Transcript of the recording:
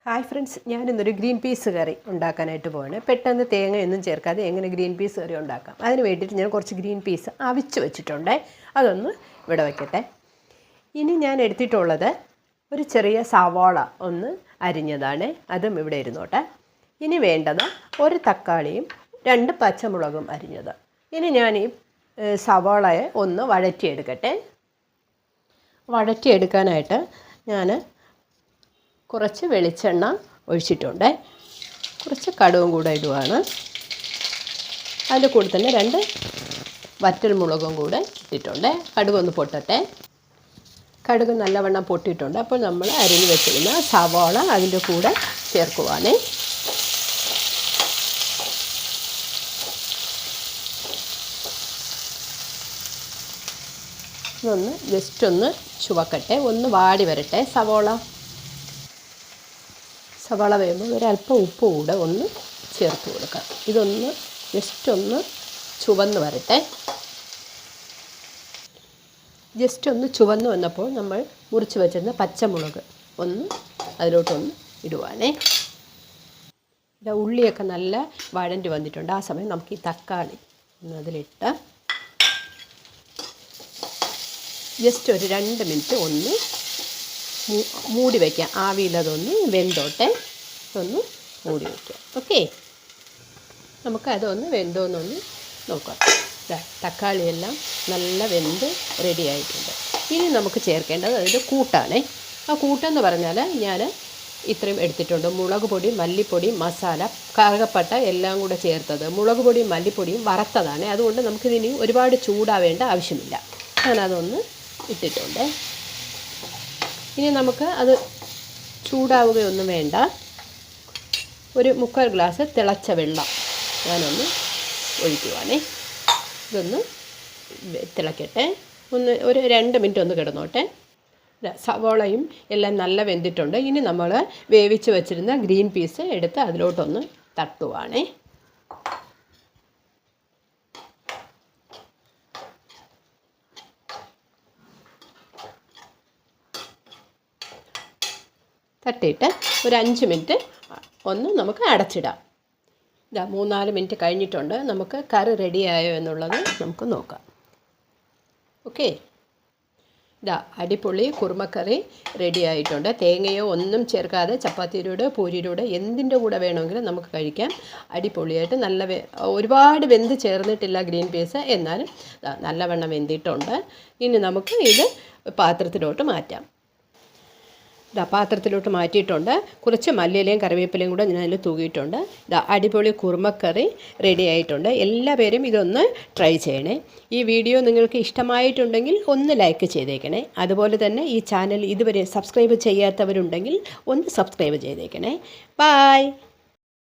Hi friends, ഞാനിന്നൊരു green peas കറി ഉണ്ടാക്കാനായിട്ട് പോവാണ്. പെട്ടെന്ന് തേങ്ങയൊന്നും ചേർക്കാതെ എങ്ങനെ ഗ്രീൻ പീസ് കറി ഉണ്ടാക്കാം, അതിന് വേണ്ടിയിട്ട് ഞാൻ കുറച്ച് ഗ്രീൻ പീസ് അവിച്ച് വെച്ചിട്ടുണ്ട്. അതൊന്ന് ഇവിടെ വയ്ക്കട്ടെ. ഇനി ഞാൻ എടുത്തിട്ടുള്ളത് ഒരു ചെറിയ സവാള ഒന്ന് അരിഞ്ഞതാണ്, അതും ഇവിടെ ഇരുന്നോട്ടെ. ഇനി വേണ്ടത് ഒരു തക്കാളിയും 2 പച്ചമുളകും അരിഞ്ഞത്. ഇനി ഞാൻ ഈ സവാളയെ ഒന്ന് വഴറ്റിയെടുക്കട്ടെ. വഴറ്റിയെടുക്കാനായിട്ട് ഞാൻ കുറച്ച് വെളിച്ചെണ്ണ ഒഴിച്ചിട്ടുണ്ട്, കുറച്ച് കടുകും കൂടെ ഇടുവാണ്. അതിൻ്റെ കൂടെ തന്നെ 2 വറ്റൽമുളകും കൂടെ ഇട്ടിട്ടുണ്ട്. കടുകൊന്ന് പൊട്ടട്ടെ. കടുക് നല്ലവണ്ണം പൊട്ടിയിട്ടുണ്ട്. അപ്പോൾ നമ്മൾ അരിഞ്ഞ് വെച്ചിരുന്ന സവാള അതിൻ്റെ കൂടെ ചേർക്കുവാണ്. ഇതൊന്ന് ജസ്റ്റ് ഒന്ന് ചുവക്കട്ടെ, ഒന്ന് വാടി വരട്ടെ. സവാള വേകുമ്പോൾ ഒരല്പം ഉപ്പ് കൂടെ ഒന്ന് ചേർത്ത് കൊടുക്കാം. ഇതൊന്ന് ജസ്റ്റ് ഒന്ന് ചുവന്ന് വരട്ടെ. ജസ്റ്റ് ഒന്ന് ചുവന്ന് വന്നപ്പോൾ നമ്മൾ മുറിച്ച് വെച്ചിരുന്ന പച്ചമുളക് ഒന്ന് അതിലോട്ടൊന്ന് ഇടുവാണേ. ഉള്ളിയൊക്കെ നല്ല വഴണ്ടി വന്നിട്ടുണ്ട്. ആ സമയം നമുക്ക് ഈ തക്കാളി ഒന്ന് അതിലിട്ട് ജസ്റ്റ് ഒരു 2 മിനിറ്റ് ഒന്ന് മൂടി വയ്ക്കാം. ആവിയിലതൊന്ന് വെന്തോട്ടെ. ഒന്ന് മൂടി വയ്ക്കാം. ഓക്കെ, നമുക്കതൊന്ന് വെന്തോന്നൊന്ന് നോക്കാം. തക്കാളിയെല്ലാം നല്ല വെന്ത് റെഡി ആയിട്ടുണ്ട്. ഇനി നമുക്ക് ചേർക്കേണ്ടത് അതിൻ്റെ കൂട്ടാണ്. ആ കൂട്ടെന്ന് പറഞ്ഞാൽ ഞാൻ ഇത്രയും എടുത്തിട്ടുണ്ട്. മുളക് പൊടി, മല്ലിപ്പൊടി, മസാല, കറുകപ്പട്ട എല്ലാം കൂടെ ചേർത്തത്. മുളക് പൊടിയും മല്ലിപ്പൊടിയും വറുത്തതാണ്. അതുകൊണ്ട് നമുക്കിതിനി ഒരുപാട് ചൂടാവേണ്ട ആവശ്യമില്ല. ഞാനതൊന്ന് ഇട്ടിട്ടുണ്ട്. ഇനി നമുക്ക് അത് ചൂടാവുകയൊന്നും വേണ്ട. ഒരു 3/4 ഗ്ലാസ് തിളച്ച വെള്ളം ഞാനൊന്ന് ഒഴിക്കുവാണേ. ഇതൊന്ന് തിളക്കട്ടെ. ഒരു 2 മിനിറ്റ് ഒന്ന് കിടന്നോട്ടെ. സവാളയും എല്ലാം നല്ല വെന്തിട്ടുണ്ട്. ഇനി നമ്മൾ വേവിച്ച് വെച്ചിരുന്ന ഗ്രീൻ പീസ് എടുത്ത് അതിലോട്ടൊന്ന് തട്ടുവാണേ. തട്ടിയിട്ട് ഒരു 5 മിനിറ്റ് ഒന്ന് നമുക്ക് അടച്ചിടാം. 3-4 മിനിറ്റ് കഴിഞ്ഞിട്ടുണ്ട്. നമുക്ക് കറി റെഡിയായോ എന്നുള്ളത് നമുക്ക് നോക്കാം. ഓക്കെ, അടിപൊളി കുറുമക്കറി റെഡി ആയിട്ടുണ്ട്. തേങ്ങയോ ഒന്നും ചേർക്കാതെ ചപ്പാത്തിയുടെ പൂരിയുടെ എന്തിൻ്റെ കൂടെ വേണമെങ്കിലും നമുക്ക് കഴിക്കാം. അടിപൊളിയായിട്ട് നല്ല ഒരുപാട് വെന്ത് ചേർന്നിട്ടില്ല ഗ്രീൻ പീസ്, എന്നാലും നല്ലവണ്ണം വെന്തിട്ടുണ്ട്. ഇനി നമുക്ക് ഇത് പാത്രത്തിലോട്ട് മാറ്റാം. പാത്രത്തിലോട്ട് മാറ്റിയിട്ടുണ്ട്. കുറച്ച് മല്ലിയിലയും കറിവേപ്പിലയും കൂടെ ഞാൻ അതിൽ തൂകിയിട്ടുണ്ട്. അടിപൊളി കുറുമക്കറി റെഡി ആയിട്ടുണ്ട്. എല്ലാവരും ഇതൊന്ന് ട്രൈ ചെയ്യണേ. ഈ വീഡിയോ നിങ്ങൾക്ക് ഇഷ്ടമായിട്ടുണ്ടെങ്കിൽ ഒന്ന് ലൈക്ക് ചെയ്തേക്കണേ. അതുപോലെ തന്നെ ഈ ചാനൽ ഇതുവരെ സബ്സ്ക്രൈബ് ചെയ്യാത്തവരുണ്ടെങ്കിൽ ഒന്ന് സബ്സ്ക്രൈബ് ചെയ്തേക്കണേ. ബൈ.